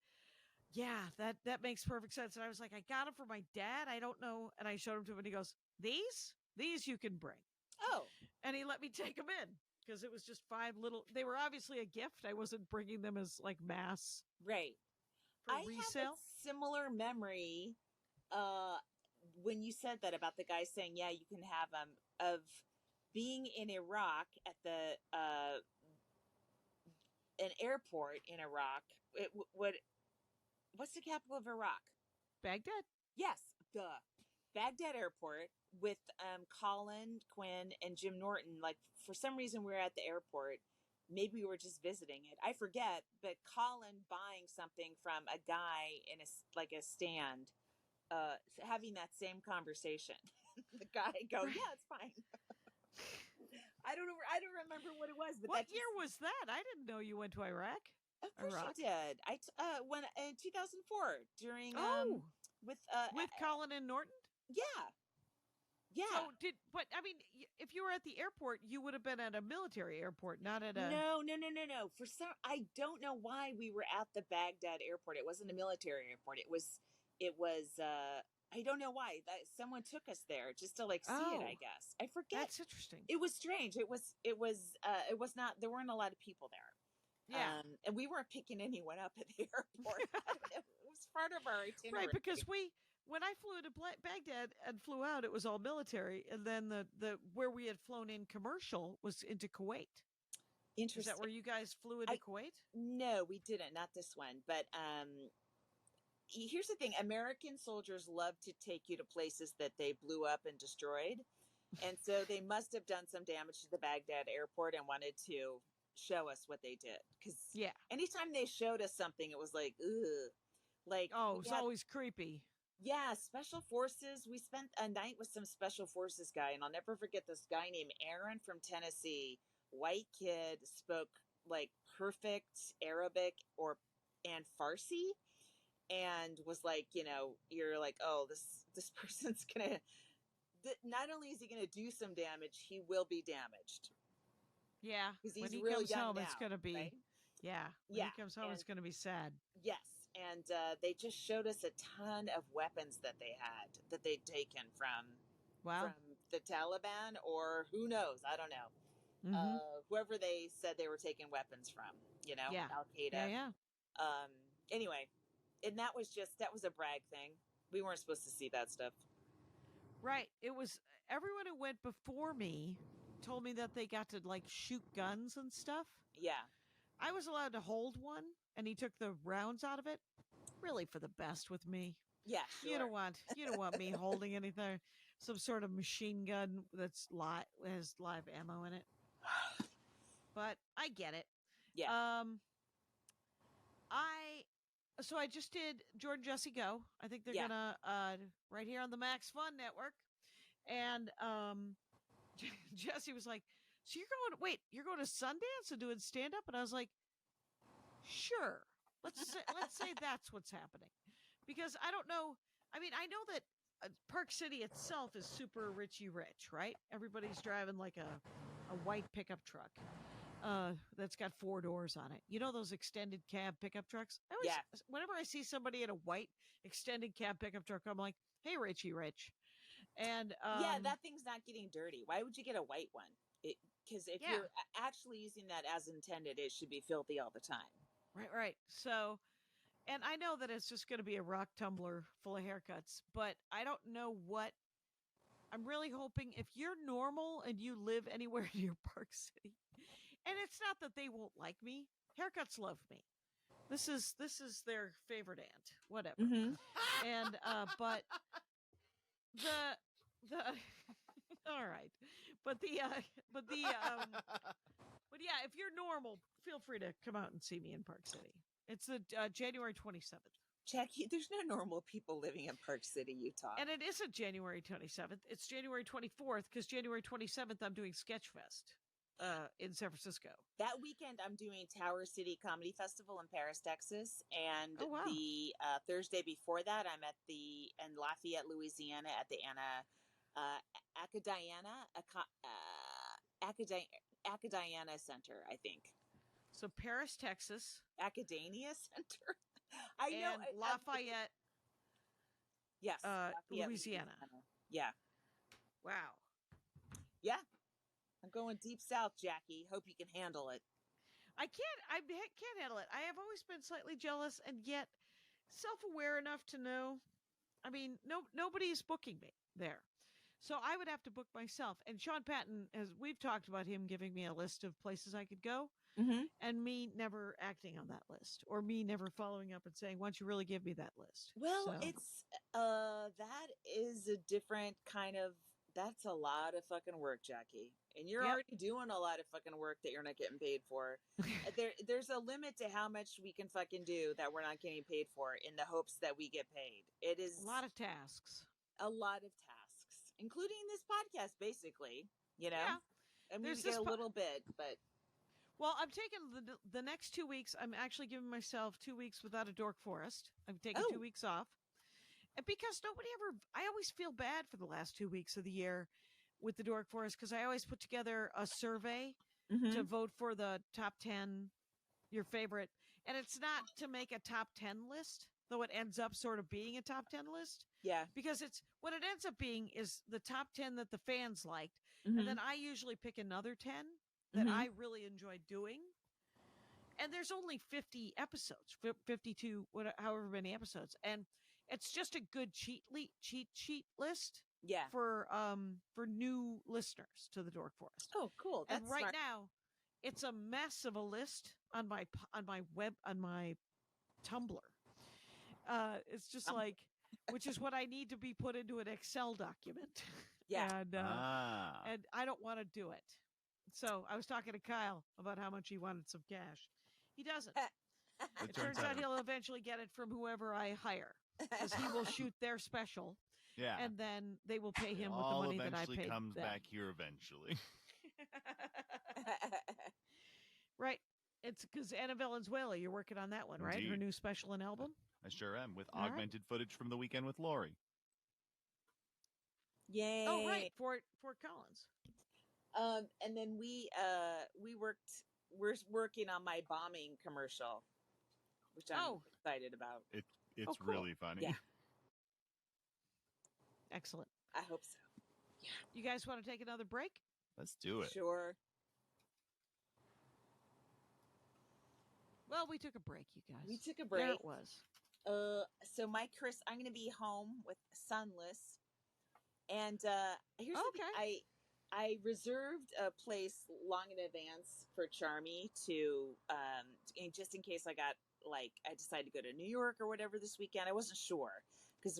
Yeah, that makes perfect sense. And I was like, I got them for my dad. I don't know. And I showed him to him, and he goes, these you can bring. Oh. And he let me take them in because it was just 5 little. They were obviously a gift. I wasn't bringing them as like mass. Right. For I resale. have a similar memory when you said that about the guy saying, yeah, you can have them, of being in Iraq at the an airport in Iraq. What's the capital of Iraq? Baghdad. Yes, duh. Baghdad Airport with Colin Quinn and Jim Norton. Like, for some reason, we were at the airport. Maybe we were just visiting it. I forget. But Colin buying something from a guy in a stand, having that same conversation. The guy go, yeah, it's fine. I don't remember what it was. But what year was that? I didn't know you went to Iraq. Of course you did. I when in 2004 during with Colin and Norton. Yeah. So I mean, if you were at the airport, you would have been at a military airport, not at a. No. I don't know why we were at the Baghdad airport. It wasn't a military airport. It was. I don't know why someone took us there just to like see it. I guess I forget. That's interesting. It was strange. It was not. There weren't a lot of people there. Yeah, and we weren't picking anyone up at the airport. It was part of our itinerary, right? Because when I flew to Baghdad and flew out, it was all military, and then the where we had flown in commercial was into Kuwait. Interesting. Is that where you guys flew into Kuwait? No, we didn't. Not this one. But here's the thing: American soldiers love to take you to places that they blew up and destroyed, and so they must have done some damage to the Baghdad airport and wanted to show us what they did. Because anytime they showed us something, it was like, ugh. Like, it was always creepy. Yeah, special forces. We spent a night with some special forces guy, and I'll never forget this guy named Aaron from Tennessee. White kid, spoke like perfect Arabic and Farsi, and was like, you're like, oh, this person's gonna. Not only is he gonna do some damage, he will be damaged. Yeah, because he's when he real comes young home, now, it's gonna be. Right? Yeah, when he comes home, it's gonna be sad. Yes. And they just showed us a ton of weapons that they had, that they'd taken from the Taliban, or who knows, I don't know. Mm-hmm. Whoever they said they were taking weapons from, Al-Qaeda. Yeah. Anyway, and that was a brag thing. We weren't supposed to see that stuff. Right. It was everyone who went before me told me that they got to like shoot guns and stuff. Yeah. I was allowed to hold one, and he took the rounds out of it. Really for the best with me. Yeah, sure. You don't want me holding anything, some sort of machine gun that's has live ammo in it. But I get it. Yeah. So I just did Jordan Jesse Go. I think they're gonna right here on the Max Fun Network, and Jesse was like, so you're going to Sundance and doing stand-up? And I was like, sure. Let's say that's what's happening. Because I don't know. I mean, I know that Park City itself is super richy rich, right? Everybody's driving like a white pickup truck that's got 4 doors on it. You know those extended cab pickup trucks? Whenever I see somebody in a white extended cab pickup truck, I'm like, hey, richy rich. And that thing's not getting dirty. Why would you get a white one? Because if you're actually using that as intended, it should be filthy all the time. Right. So, and I know that it's just going to be a rock tumbler full of haircuts, but I don't know what. I'm really hoping if you're normal and you live anywhere near Park City, and it's not that they won't like me. Haircuts love me. This is their favorite aunt. Whatever. Mm-hmm. And but the all right, but if you're normal, feel free to come out and see me in Park City. It's the January 27th. Jackie, there's no normal people living in Park City, Utah. And it isn't January 27th. It's January 24th because January 27th I'm doing Sketchfest in San Francisco. That weekend I'm doing Tower City Comedy Festival in Paris, Texas. And the Thursday before that I'm in Lafayette, Louisiana at the Acadiana Center, I think. So Paris, Texas. Academia Center? I know. And Lafayette. Yes. Lafayette, Louisiana. Yeah. Wow. Yeah. I'm going deep south, Jackie. Hope you can handle it. I can't handle it. I have always been slightly jealous and yet self-aware enough to know. I mean, nobody's booking me there. So I would have to book myself. And Sean Patton, we've talked about him giving me a list of places I could go, and me never acting on that list, or me never following up and saying, "Why don't you really give me that list?" Well, it's that is a different kind of. That's a lot of fucking work, Jackie, and you're already doing a lot of fucking work that you're not getting paid for. There's a limit to how much we can fucking do that we're not getting paid for in the hopes that we get paid. It is a lot of tasks. A lot of tasks, including this podcast, basically. You know, and we get a little bit, but. Well, I'm taking the next 2 weeks. I'm actually giving myself 2 weeks without a dork forest. I'm taking 2 weeks off. And because I always feel bad for the last 2 weeks of the year with the dork forest, because I always put together a survey to vote for the top 10, your favorite. And it's not to make a top 10 list, though it ends up sort of being a top 10 list. Yeah. Because what it ends up being is the top 10 that the fans liked. And then I usually pick another 10 that I really enjoyed doing. And there's only 50 episodes, 52, however many episodes. And it's just a good cheat sheet list for new listeners to the Dork Forest. Oh, cool. That's and right smart. Now, it's a mess of a list on my Tumblr. It's just like, which is what I need to be put into an Excel document. Yeah. And I don't want to do it. So I was talking to Kyle about how much he wanted some cash. He doesn't. It turns out he'll eventually get it from whoever I hire, because he will shoot their special. Yeah. And then they will pay him with the money that I paid. Eventually comes back here eventually. Right. It's because Anna Valenzuela, you're working on that one, right? Indeed. Her new special and album? I sure am, with augmented footage from the weekend with Laurie. Yay. Oh, right. Fort Collins. And then we're working on my bombing commercial, which I'm excited about. It's cool. Really funny. Yeah. Excellent. I hope so. Yeah. You guys want to take another break? Let's do it. Sure. Well, we took a break, you guys. We took a break. There it was. So I'm going to be home with Sunless. And here's the thing. I reserved a place long in advance for Charmy to, just in case I decided to go to New York or whatever this weekend. I wasn't sure because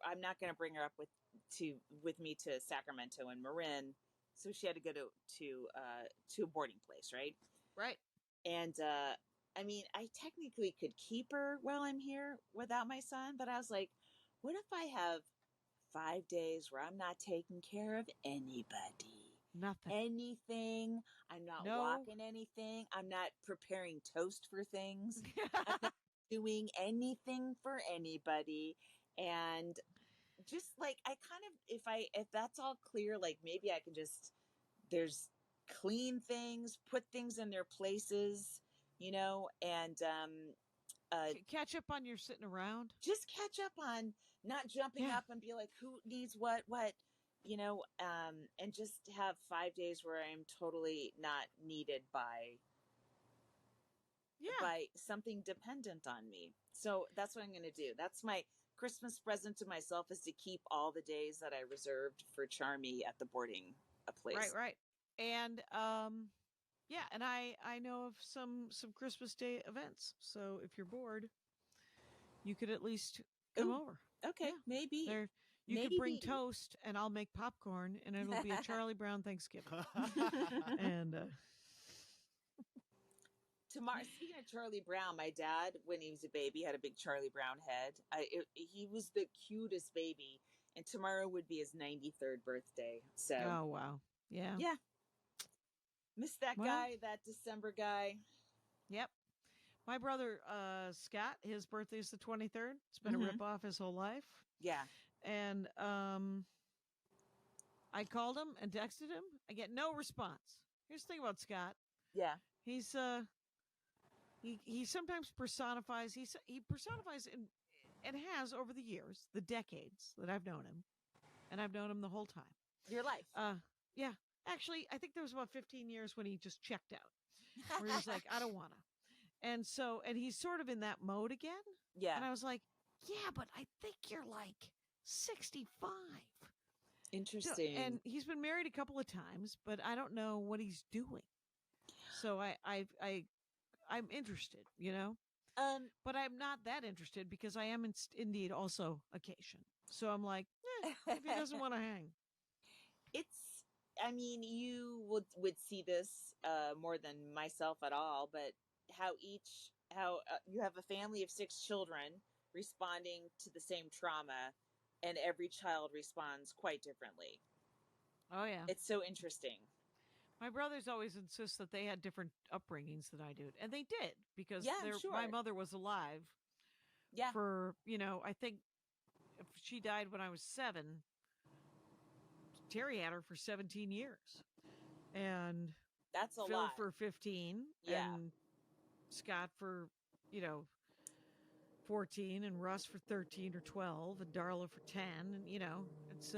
I'm not going to bring her up with me to Sacramento and Marin, so she had to go to a boarding place, right? Right. And I mean, I technically could keep her while I'm here without my son, but I was like, what if I have 5 days where I'm not taking care of anybody? Nothing. Anything. I'm not walking anything. I'm not preparing toast for things. I'm not doing anything for anybody. And just like, I kind of, if that's all clear, like maybe I can there's clean things, put things in their places, and catch up on your sitting around. Just catch up on not jumping up and be like, who needs what, and just have 5 days where I'm totally not needed by something dependent on me. So that's what I'm going to do. That's my Christmas present to myself, is to keep all the days that I reserved for Charmy at the boarding place. Right. And, and I know of some Christmas Day events. So if you're bored, you could at least come over. Okay, maybe. You could bring toast, and I'll make popcorn, and it'll be a Charlie Brown Thanksgiving. And tomorrow, speaking of Charlie Brown, my dad, when he was a baby, had a big Charlie Brown head. He was the cutest baby, and tomorrow would be his 93rd birthday. So, oh wow, yeah. Missed that guy, that December guy. Yep. My brother, Scott, his birthday is the 23rd. It's been a rip-off his whole life. Yeah. And I called him and texted him. I get no response. Here's the thing about Scott. Yeah. He's he sometimes personifies. He personifies and has over the years, the decades that I've known him, and I've known him the whole time. Your life. Yeah. Actually, I think there was about 15 years when he just checked out, where he was like, I don't want to. And he's sort of in that mode again. Yeah. And I was like, yeah, but I think you're like 65. Interesting. So, and he's been married a couple of times, but I don't know what he's doing. So I'm interested, you know? But I'm not that interested because I am indeed also occasion. So I'm like, if he doesn't want to hang. I mean, you would see this more than myself at all, but how you have a family of 6 children responding to the same trauma, and every child responds quite differently. Oh, yeah. It's so interesting. My brothers always insist that they had different upbringings than I did. And they did, because my mother was alive for, I think if she died when I was 7, Terry had her for 17 years. And that's a Phil lot. for 15. Yeah. And Scott for, 14, and Russ for 13 or 12, and Darla for 10. And, it's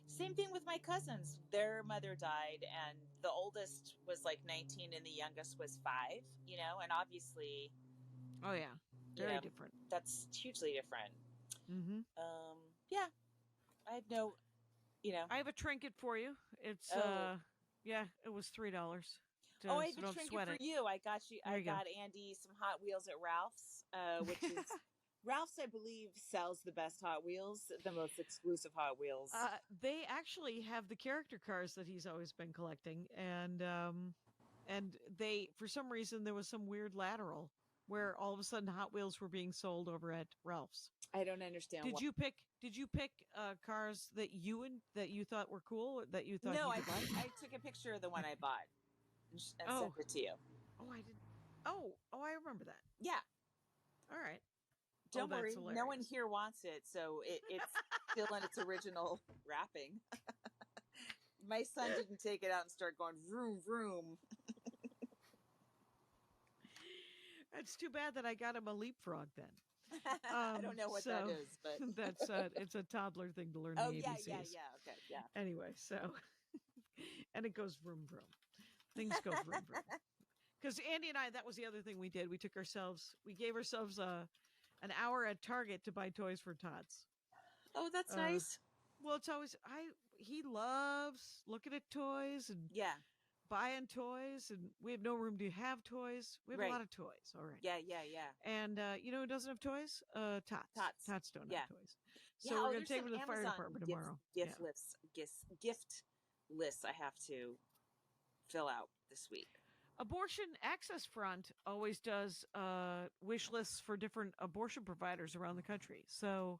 same thing with my cousins. Their mother died, and the oldest was like 19 and the youngest was 5, and obviously. Oh, yeah. Very different. That's hugely different. Mm-hmm. Yeah. I have no, I have a trinket for you. It's, it was $3. I have a trinket for you. I got you. I got Andy some Hot Wheels at Ralph's, which is Ralph's, I believe, sells the best Hot Wheels, the most exclusive Hot Wheels. They actually have the character cars that he's always been collecting, and they, for some reason, there was some weird lateral where all of a sudden Hot Wheels were being sold over at Ralph's. I don't understand. Did you pick cars that you thought were cool, or that you thought? No, I took a picture of the one I bought and sent it to you. Oh, I did. Oh, I remember that. Yeah. All right. Don't worry, no one here wants it, so it's still in its original wrapping. My son didn't take it out and start going vroom vroom. It's too bad that I got him a leapfrog then. I don't know what that is, but that's it's a toddler thing to learn. Oh the ABCs. yeah, okay, yeah. Anyway, so and it goes vroom vroom. Things go vroom vroom. Because Andy and I, that was the other thing we did. We gave ourselves an hour at Target to buy toys for Tots. Oh, that's nice. Well, it's always he loves looking at toys and buying toys, and we have no room to have toys. We have a lot of toys already. Yeah. And who doesn't have toys? Tots. Tots don't have toys. So we're going to take them to the fire department tomorrow. Gift lists I have to fill out this week. Abortion Access Front always does wish lists for different abortion providers around the country. So,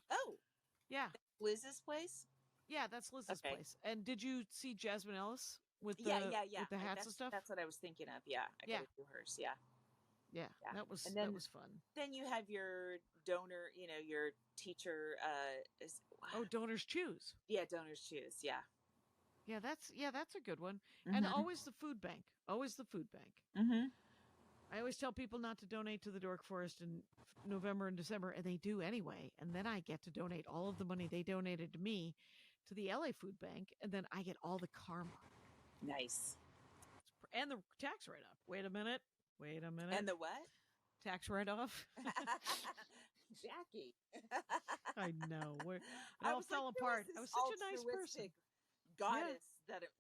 yeah, Liz's place. Yeah, that's Liz's place. And did you see Jasmine Ellis with the with the hats and stuff? That's what I was thinking of. Yeah, I gotta do hers. Yeah, that was fun. Then you have your donor, your teacher. Donors Choose. Yeah, Donors Choose. Yeah, that's a good one. Mm-hmm. And always the food bank. Always the food bank. Mm-hmm. I always tell people not to donate to the Dork Forest in November and December, and they do anyway. And then I get to donate all of the money they donated to me to the LA Food Bank, and then I get all the karma. Nice. And the tax write-off. Wait a minute. And the what? Tax write-off. Jackie. I know. It all fell apart. I was such a nice person. Goddess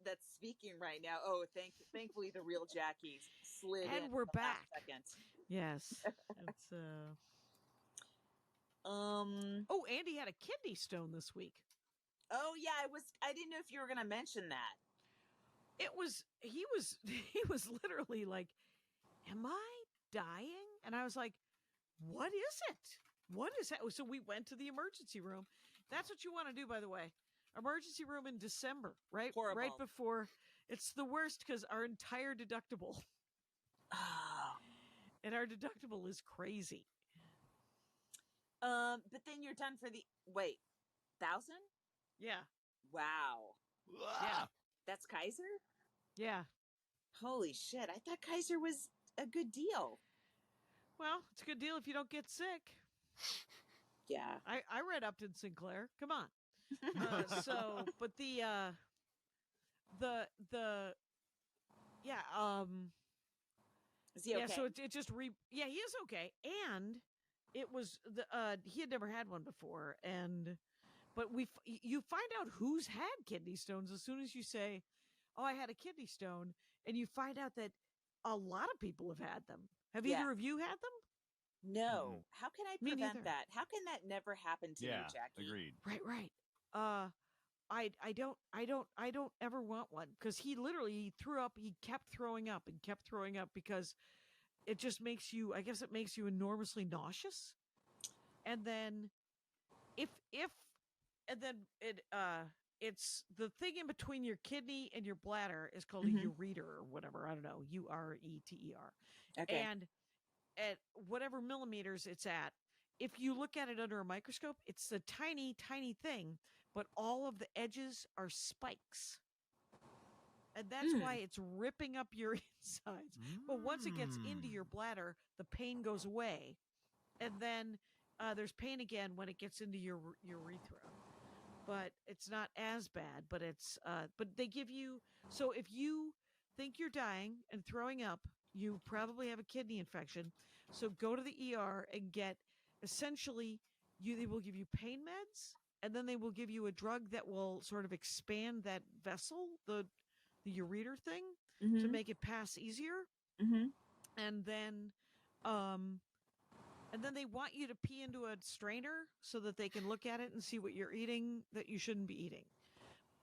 that's speaking right now. Oh, thankfully the real Jackie slid in. And we're back. Second. Yes. It's Oh, Andy had a kidney stone this week. Oh yeah, I didn't know if you were gonna mention that. He was literally like, am I dying? And I was like, what is it? What is that? So we went to the emergency room. That's what you want to do, by the way. Emergency room in December, right? Horrible. Right before. It's the worst because our entire deductible. Oh. And our deductible is crazy. But then you're done for the 1,000? Yeah. Wow. Yeah. That's Kaiser? Yeah. Holy shit. I thought Kaiser was a good deal. Well, it's a good deal if you don't get sick. Yeah. I read Upton Sinclair. Come on. But yeah, is he okay? Yeah, so it just he is okay. And it was he had never had one before, but you find out who's had kidney stones as soon as you say, "Oh, I had a kidney stone," and you find out that a lot of people have had them. Have either of you had them? No. How can I Me prevent neither. that? How can that never happen to me, Jackie? Agreed. Right. I don't ever want one, because he threw up. He kept throwing up and kept throwing up because it just makes you, I guess it makes you enormously nauseous. And then it's the thing in between your kidney and your bladder is called a ureter or whatever. I don't know, ureter. Okay. And at whatever millimeters it's at, if you look at it under a microscope, it's a tiny, tiny thing, but all of the edges are spikes. And that's why it's ripping up your insides. But once it gets into your bladder, the pain goes away. And then there's pain again when it gets into your urethra. But it's not as bad. But but they give you, so if you think you're dying and throwing up, you probably have a kidney infection. So go to the ER and get, essentially, they will give you pain meds, and then they will give you a drug that will sort of expand that vessel, the ureter thing, to make it pass easier. And then they want you to pee into a strainer so that they can look at it and see what you're eating that you shouldn't be eating.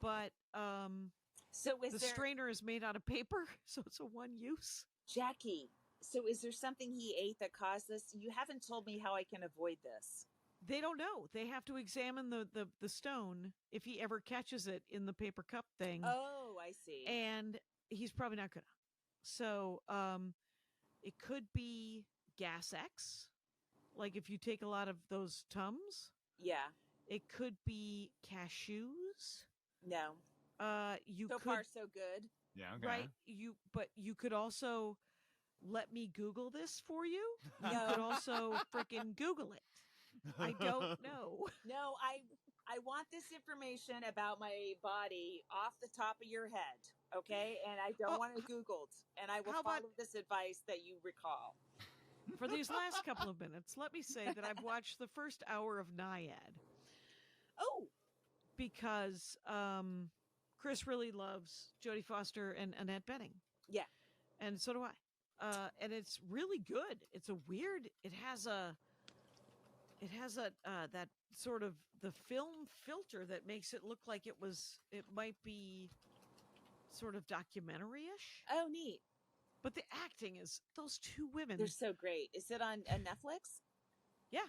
But the strainer is made out of paper, so it's a one use. Jackie, so is there something he ate that caused this? You haven't told me how I can avoid this. They don't know. They have to examine the stone if he ever catches it in the paper cup thing. Oh, I see. And he's probably not gonna. So it could be gas X, like if you take a lot of those Tums. Yeah. It could be cashews. No. So far so good. Yeah. Okay. Right. But you could also let me Google this for you. No. You could also freaking Google it. I don't know. No, I want this information about my body off the top of your head, okay? And I don't want it Googled. And I will follow this advice that you recall. For these last couple of minutes, let me say that I've watched the first hour of Naiad. Oh. Because Chris really loves Jodie Foster and Annette Bening. Yeah. And so do I. And it's really good. It's it has that sort of the film filter that makes it look like it might be sort of documentary-ish. Oh, neat. But the acting is, those two women. They're so great. Is it on Netflix? Yeah.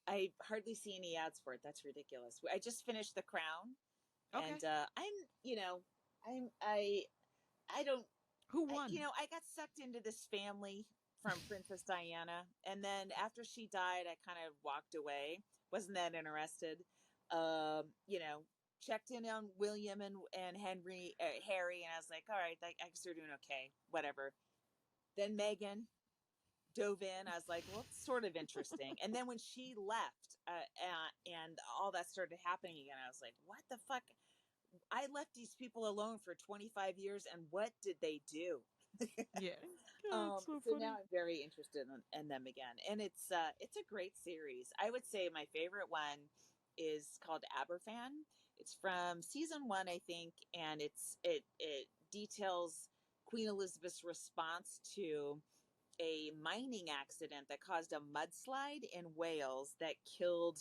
I hardly see any ads for it. That's ridiculous. I just finished The Crown. Okay. And I don't. Who won? I got sucked into this family from Princess Diana. And then after she died, I kind of walked away. Wasn't that interested. Checked in on William and Harry, and I was like, all right, I guess they're doing okay, whatever. Then Meghan dove in. I was like, well, it's sort of interesting. And then when she left, and all that started happening again, I was like, what the fuck? I left these people alone for 25 years, and what did they do? Yeah. So now I'm very interested in them again, and it's a great series. I would say my favorite one is called Aberfan. It's from season 1, I think, and it details Queen Elizabeth's response to a mining accident that caused a mudslide in Wales that killed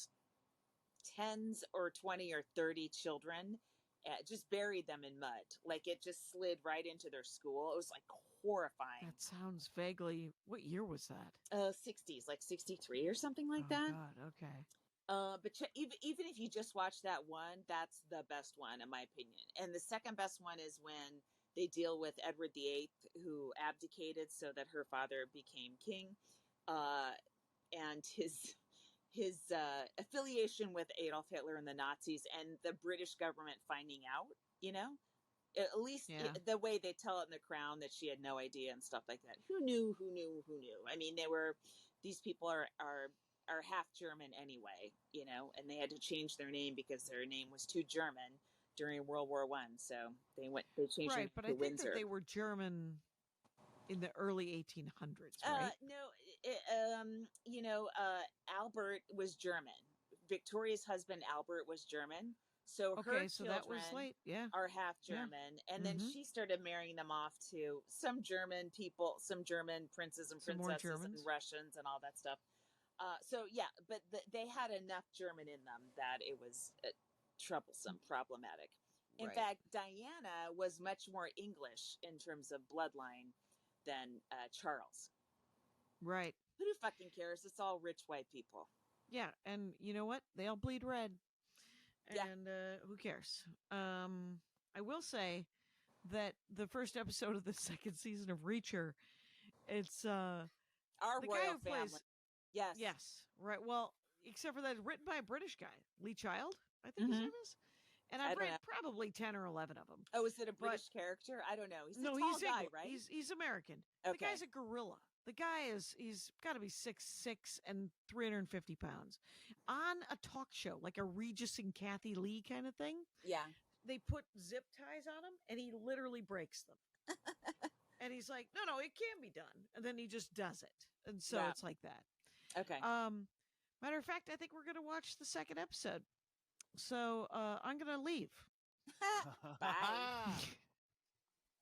10 or 20 or 30 children. Just buried them in mud. Like, it just slid right into their school. It was like horrifying. That sounds vaguely. What year was that? 60s, like 63 or something like that. God, okay. But even if you just watch that one, that's the best one in my opinion. And the second best one is when they deal with Edward VIII, who abdicated so that her father became king, and his affiliation with Adolf Hitler and the Nazis, and the British government finding out, at least the way they tell it in The Crown, that she had no idea and stuff like that. Who knew? I mean, they were these people are half German anyway, you know, and they had to change their name because their name was too German during World War One. So they changed their name but to I think Windsor. that they were German in the early 1800s, right? No, you know, Albert was German. Victoria's husband Albert was German. So her so children that was late. Yeah. are half German. Yeah. And then she started marrying them off to some German people, some German princes and princesses and Russians and all that stuff. So yeah, but they had enough German in them that it was troublesome, problematic. In fact, Diana was much more English in terms of bloodline than Charles. Right. Who fucking cares? It's all rich white people. Yeah, and you know what? They all bleed red. And who cares? I will say that the first episode of the second season of Reacher, it's our royal family. Plays, yes, right. Well, except for that, it's written by a British guy, Lee Child, I think his name is. And I've read probably 10 or 11 of them. Oh, is it a British character? I don't know. He's a tall guy, right? He's American. Okay. The guy's a gorilla. The guy he's got to be 6'6" and 350 pounds. On a talk show, like a Regis and Kathy Lee kind of thing. Yeah. They put zip ties on him, and he literally breaks them. And he's like, no, it can be done. And then he just does it. And so it's like that. Okay. Matter of fact, I think we're going to watch the second episode. So I'm going to leave. Bye.